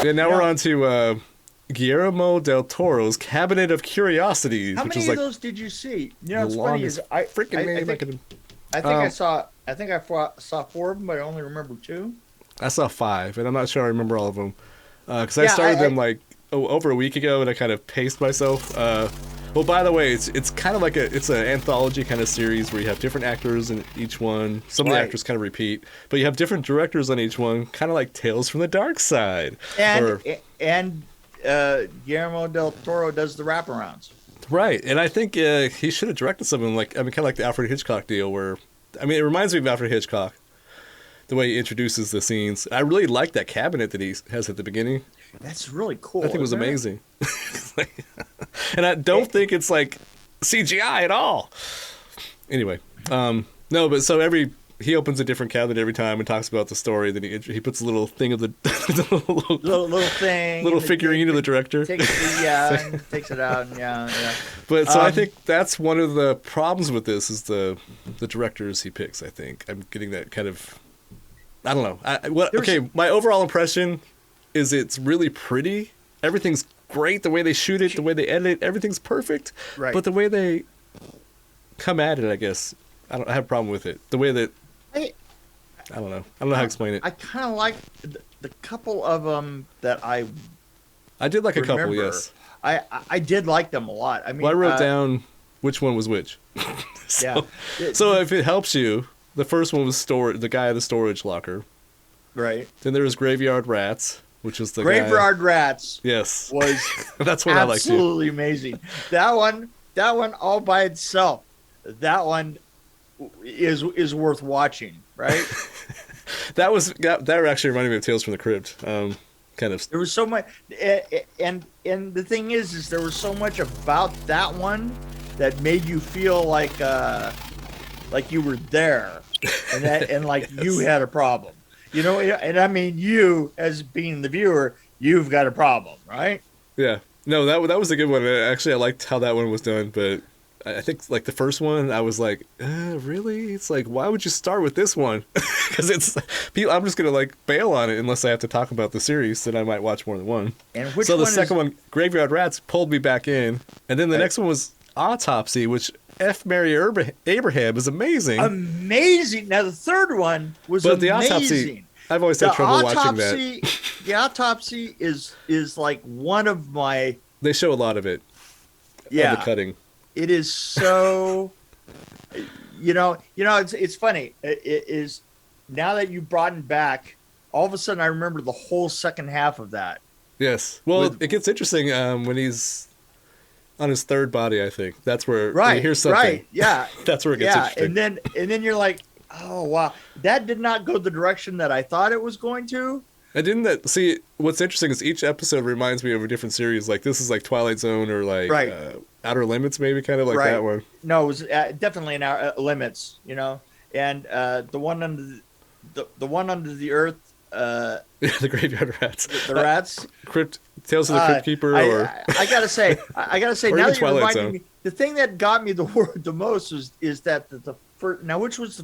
And now we're on to Guillermo del Toro's Cabinet of Curiosities, How which many is of like those did you see? You the know, it's funny longest is I freaking name I could. I think I saw four of them, but I only remember two. I saw 5, and I'm not sure I remember all of them because I Yeah, started them like over a week ago, and I kind of paced myself. Well, by the way, it's kind of like it's an anthology kind of series where you have different actors in each one. Some of the Right. actors kind of repeat, but you have different directors on each one, kind of like Tales from the Dark Side. And Or and Guillermo del Toro does the wraparounds. right, and I think he should have directed something like kind of like the Alfred Hitchcock deal, where it reminds me of Alfred Hitchcock, the way he introduces the scenes. I really like that cabinet that he has at the beginning. That's really cool. I think it was isn't amazing. And I don't think it's like CGI at all. Anyway, no, but so he opens a different cabinet every time and talks about the story. Then he puts a little thing of the little thing, little figurine of the director. Takes it out, and yeah. But so I think that's one of the problems with this is the directors he picks. I think I'm getting that kind of. I don't know. My overall impression is it's really pretty. Everything's great. The way they shoot it, the way they edit it, everything's perfect. Right. But the way they come at it, I guess, I have a problem with it. The way that I don't know. I don't know how to explain it. I kind of like the couple of them that I did like a couple, remember. yes. I did like them a lot. I mean, Well, I wrote down which one was which. So if it helps you, the first one was the guy at the storage locker. Right. Then there was Graveyard Rats, which was the Graveyard Rats. Yes. Was that's what I like too. Absolutely amazing. That one all by itself. That one is worth watching, right? that actually reminded me of Tales from the Crypt. Kind of. There was so much, and the thing is there was so much about that one that made you feel like you were there, and like Yes. you had a problem, you know. And I mean, you as being the viewer, you've got a problem, right? Yeah. No, that was a good one. Actually, I liked how that one was done, but I think like the first one, I was like, really? It's like, why would you start with this one? Because I'm just gonna like bail on it unless I have to talk about the series. Then I might watch more than one. And which so the one second one, Graveyard Rats, pulled me back in, and then the next one was Autopsy, which Mary Abraham is amazing. Amazing. Now the third one was amazing. The Autopsy, I've always had trouble watching that. The Autopsy is like one of my. They show a lot of it. Yeah. Of the cutting. It is so, it's funny. It is now that you brought it back, all of a sudden I remember the whole second half of that. Yes. Well, it gets interesting when he's on his third body, I think. That's where you hear something. Right, yeah. That's where it gets interesting. And then you're like, oh, wow. That did not go the direction that I thought it was going to. And didn't that see? What's interesting is each episode reminds me of a different series. Like this is like Twilight Zone or like Outer Limits, maybe kind of like that one. No, it was definitely in our Limits, and the one under the earth. The Graveyard Rats. The rats. Tales of the Crypt Keeper. I gotta say, or now even that you're Twilight reminding Zone. me, the thing that got me the most is that the first. Now, which was the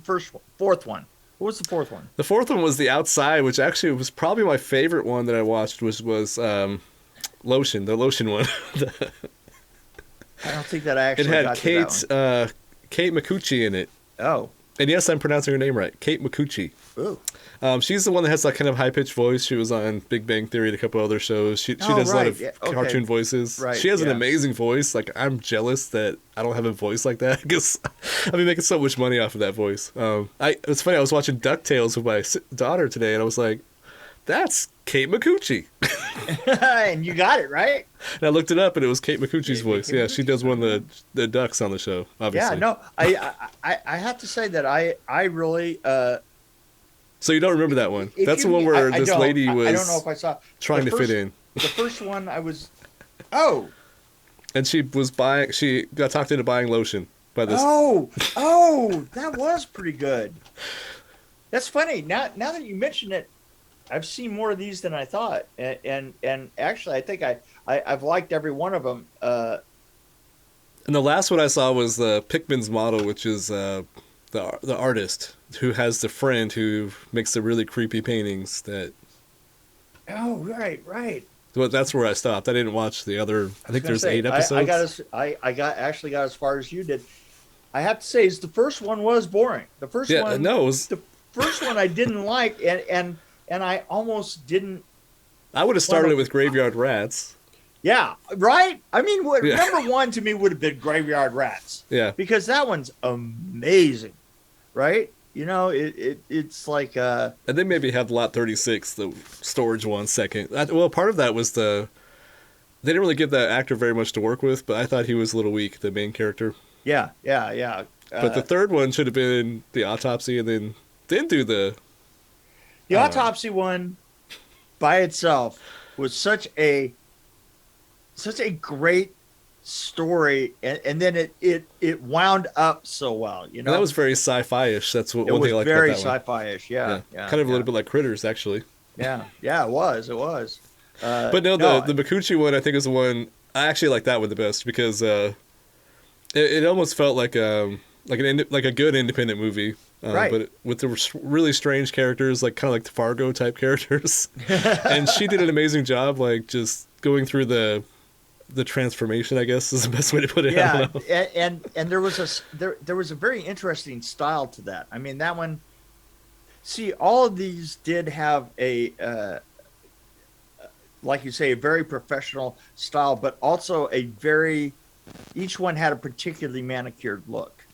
fourth one? What was the fourth one? The fourth one was The Outside, which actually was probably my favorite one that I watched, was Lotion, the Lotion one. I don't think that I actually it had got to that one. Kate Micucci in it. Oh. And yes, I'm pronouncing her name right. Kate Micucci. Ooh. She's the one that has that kind of high-pitched voice. She was on Big Bang Theory and a couple other shows. She does a lot of cartoon voices. Right, she has an amazing voice. Like, I'm jealous that I don't have a voice like that because I've been making so much money off of that voice. It's funny. I was watching DuckTales with my daughter today, and I was like, that's Kate Micucci. And you got it, right? And I looked it up, and it was Kate Micucci's voice. Yeah, she does one of the ducks on the show, obviously. Yeah, no, I have to say that I really... So you don't remember that one? That's the one where this lady was I don't know if I saw trying to fit in. The first one I was... Oh! And she got talked into buying lotion by this. Oh! That was pretty good. That's funny. Now that you mention it, I've seen more of these than I thought. And actually, I think I've liked every one of them. And the last one I saw was the Pickman's Model, which is the artist who has the friend who makes the really creepy paintings that Oh, right. But that's where I stopped. I didn't watch the other. I think there's 8 episodes. I actually got as far as you did. I have to say, is the first one was boring. Yeah, no, it was. The first one I didn't like, and I almost didn't. I would have started it with Graveyard Rats. Yeah, right. I mean, Yeah. number one to me would have been Graveyard Rats. Yeah, because that one's amazing, right? You know, it's like and then maybe have Lot 36, the storage one, second. Well, part of that was they didn't really give that actor very much to work with, but I thought he was a little weak, the main character. yeah. But the third one should have been the autopsy, and then do the autopsy one by itself was such a great story, and then it wound up so well. You know, that was very sci-fi-ish. That's one thing I liked very about that one. sci-fi-ish. Yeah. Kind of a little bit like Critters, actually. Yeah, it was. But no, the Mikuchi one I think is the one I actually like that one the best because it almost felt like a good independent movie, right? But with the really strange characters, like kind of like the Fargo type characters, and she did an amazing job, like just going through the transformation, I guess is the best way to put it. Yeah, I don't know. and there was a very interesting style to that. I mean, that one. See, all of these did have a, like you say, a very professional style, but also each one had a particularly manicured look,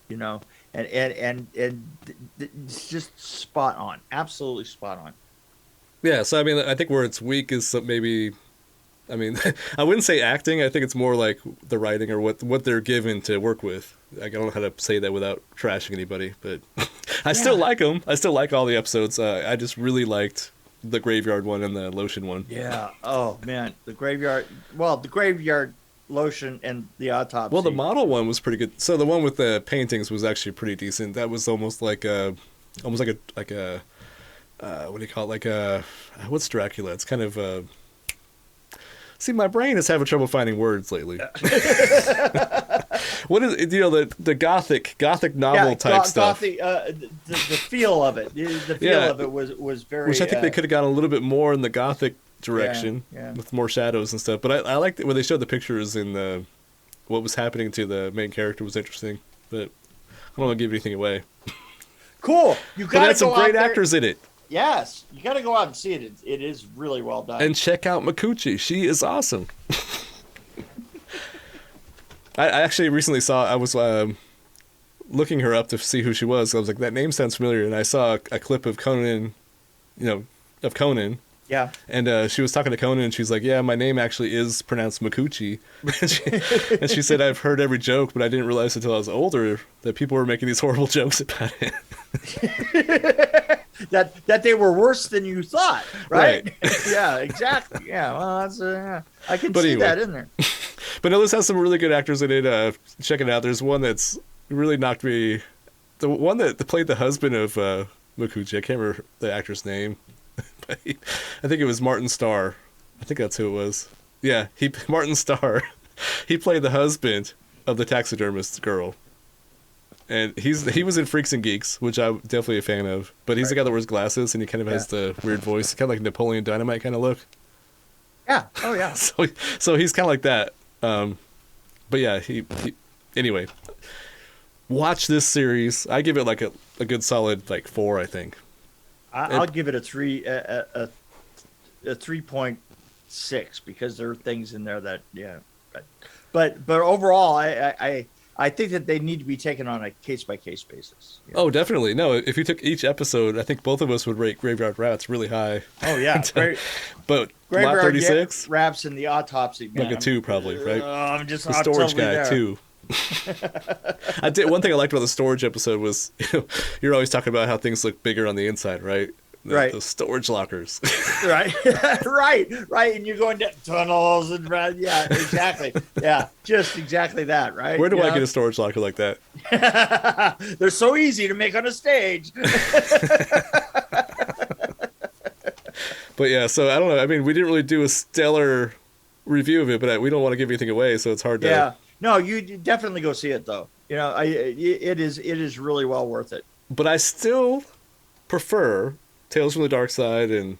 you know, and it's just spot on, absolutely spot on. Yeah, so I mean, I think where it's weak is maybe. I mean, I wouldn't say acting. I think it's more like the writing or what they're given to work with. I don't know how to say that without trashing anybody, but I still like them. I still like all the episodes. I just really liked the Graveyard one and the Lotion one. Yeah. Oh man, the Graveyard Lotion and the autopsy. Well, the model one was pretty good. So the one with the paintings was actually pretty decent. That was almost like a what do you call it? Like a what's Dracula? It's kind of See, my brain is having trouble finding words lately. What is the gothic novel type stuff? Gothic, the feel of it, the feel of it was very. Which I think they could have gone a little bit more in the gothic direction with more shadows and stuff. But I liked it when they showed the pictures and what was happening to the main character was interesting. But I don't want to give anything away. Cool, you got. But it had some great actors in it. Yes, you got to go out and see it. It is really well done. And check out Mikuchi. She is awesome. I actually recently I was looking her up to see who she was. I was like, that name sounds familiar. And I saw a clip of Conan, of Conan. Yeah. And she was talking to Conan, and she's like, yeah, my name actually is pronounced Mikuchi. And she said, I've heard every joke, but I didn't realize until I was older that people were making these horrible jokes about it. that they were worse than you thought, right? Yeah, exactly. Yeah, well, that's I can see that in there. But no, this has some really good actors in it. Check it out. There's one that's really knocked me. The one that played the husband of Mikuchi. I can't remember the actor's name. But I think it was Martin Starr. I think that's who it was. Yeah, Martin Starr. He played the husband of the taxidermist girl. And he was in Freaks and Geeks, which I'm definitely a fan of. But he's the guy that wears glasses, and he kind of has the weird voice, kind of like Napoleon Dynamite kind of look. Yeah. Oh yeah. So he's kind of like that. But yeah, he anyway. Watch this series. I give it like a good solid 4, I think. I'll give it a 3.6 because there are things in there that but overall I think that they need to be taken on a case-by-case basis. Oh, definitely. No, if you took each episode, I think both of us would rate Graveyard Rats really high. Oh, yeah. But Lot 36? Rats and the autopsy, man. Like a 2, probably, right? I'm just the storage guy, there. 2. One thing I liked about the storage episode was, you're always talking about how things look bigger on the inside, right? The storage lockers. Right. Right. And you're going down tunnels and yeah, exactly. Yeah, just exactly that, right? Where do I get a storage locker like that? They're so easy to make on a stage. But yeah, so I don't know. I mean, we didn't really do a stellar review of it, but we don't want to give anything away, so it's hard to. Yeah. No, you definitely go see it though. It is really well worth it. But I still prefer Tales from the Dark Side and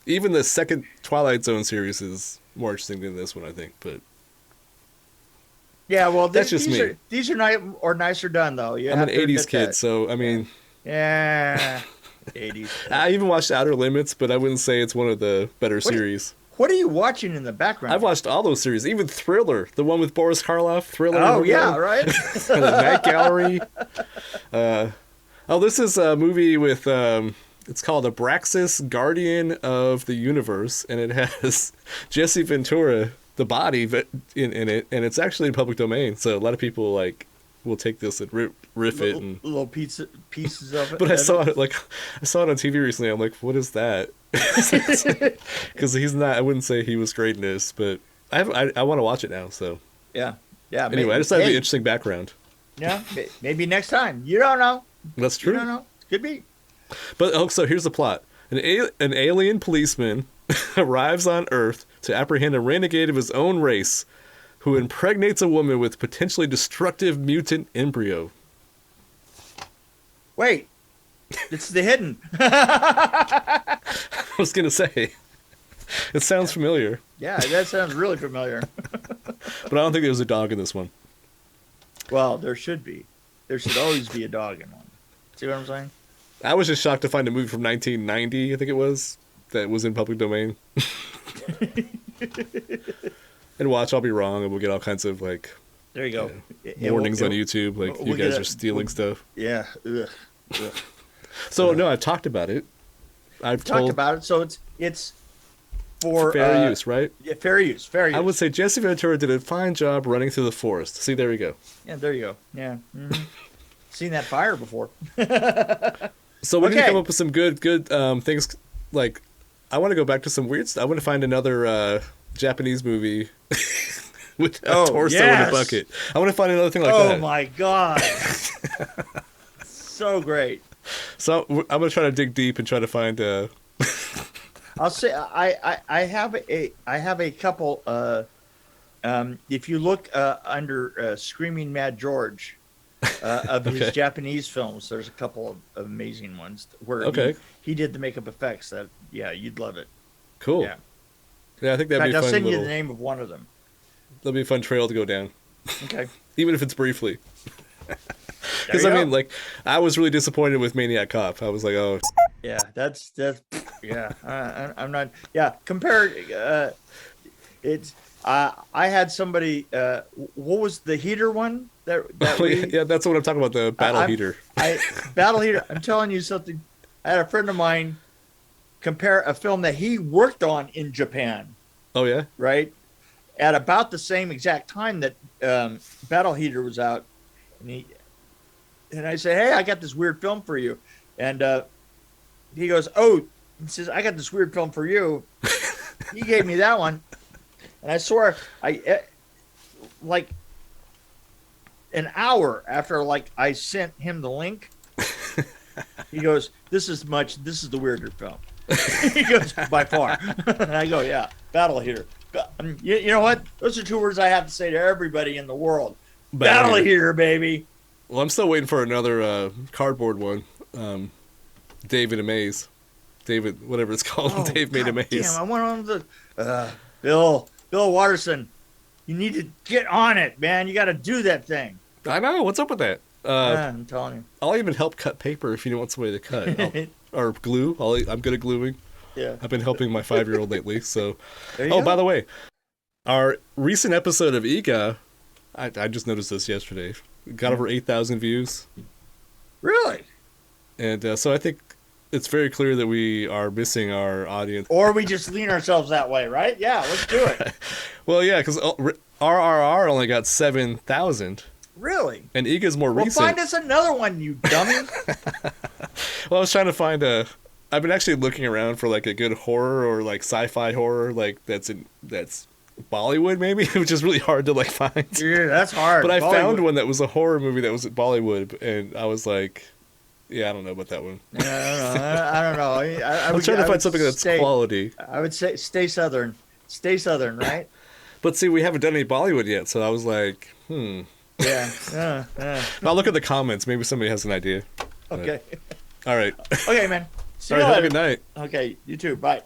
Even the second Twilight Zone series is more interesting than this one, I think. But yeah, well, that's just me. These are nicer done though. I'm an '80s kid, so I mean, yeah, '80s. I even watched Outer Limits, but I wouldn't say it's one of the better series. What are you watching in the background? I've watched all those series, even Thriller, the one with Boris Karloff. Thriller. Oh yeah, right. The Night Gallery. This is a movie with. It's called Abraxas, Guardian of the Universe, and it has Jesse Ventura, the body, in it, and it's actually in public domain. So a lot of people will take this and riff it and little pieces of it. But I saw it on TV recently. I'm like, what is that? Because he's not. I wouldn't say he was great in this, but I want to watch it now. So yeah. Anyway, I just thought it'd be an interesting background. Yeah, maybe next time. You don't know. That's true. You don't know. Could be. But so here's the plot: an alien policeman arrives on Earth to apprehend a renegade of his own race, who impregnates a woman with potentially destructive mutant embryo. Wait, it's The Hidden. I was gonna say, it sounds familiar. Yeah, that sounds really familiar. But I don't think there's a dog in this one. Well, there should be. There should always be a dog in one. See what I'm saying? I was just shocked to find a movie from 1990, I think it was, that was in public domain. And watch, I'll be wrong, and we'll get all kinds of there you go. Warnings on YouTube, you guys are stealing stuff. Yeah. Ugh. So no, I've talked about it. I've talked about it. So it's for fair use, right? Yeah, fair use. I would say Jesse Ventura did a fine job running through the forest. See, there we go. Yeah, there you go. Yeah. Mm-hmm. Seen that fire before. So we need to come up with some good things. I want to go back to some weird stuff. I want to find another Japanese movie with a torso in a bucket. I want to find another thing like that. Oh my god. So great. So I'm gonna try to dig deep and try to find. I'll say I have a couple. If you look under Screaming Mad George of his Japanese films, there's a couple of amazing ones where he did the makeup effects. That you'd love it. Cool. Yeah, I think that'd be fun. I'll send you the name of one of them. That'll be a fun trail to go down. Okay. Even if it's briefly. Because I was really disappointed with Maniac Cop. I was like, oh. Yeah, that's I'm not. Yeah, compared. It's. I had somebody. What was the heater one? That's what I'm talking about. The battle heater. Battle heater. I'm telling you something. I had a friend of mine compare a film that he worked on in Japan. Oh yeah. Right. At about the same exact time that Battle Heater was out, and I say, hey, I got this weird film for you, and he goes, he says, I got this weird film for you. He gave me that one, and I swear, like an hour after I sent him the link, he goes, this is the weirder film. He goes, by far. And I go, yeah, Battle Heater. You know what? Those are two words I have to say to everybody in the world. Battle Heater, baby. Well, I'm still waiting for another cardboard one. David Amaze. David, whatever it's called. Dave made Amaze. Damn, I went on the Bill Watterson. You need to get on it, man. You got to do that thing. I know. What's up with that? I'm telling you. I'll even help cut paper if you don't want somebody to cut. Or glue. I'm good at gluing. Yeah. I've been helping my 5-year-old lately. So. Go. By the way, our recent episode of EGA, I just noticed this yesterday, got over 8,000 views. Really? And so I think it's very clear that we are missing our audience. Or we just lean ourselves that way, right? Yeah, let's do it. Well, yeah, because RRR only got 7,000. Really? And EGA's more recent. Well, find us another one, you dummy. Well, I was trying to find I've been actually looking around for a good horror or sci-fi horror that's Bollywood maybe, which is really hard to find. Yeah, that's hard. But I found one that was a horror movie that was at Bollywood, and I was like, yeah, I don't know about that one. Yeah, I don't know. I'm trying to find something that's quality. I would say stay Southern, right? But see, we haven't done any Bollywood yet, so I was like, Yeah. I'll look at the comments. Maybe somebody has an idea. Okay. All right. Okay, man. See you later. Have a good night. Okay, you too. Bye.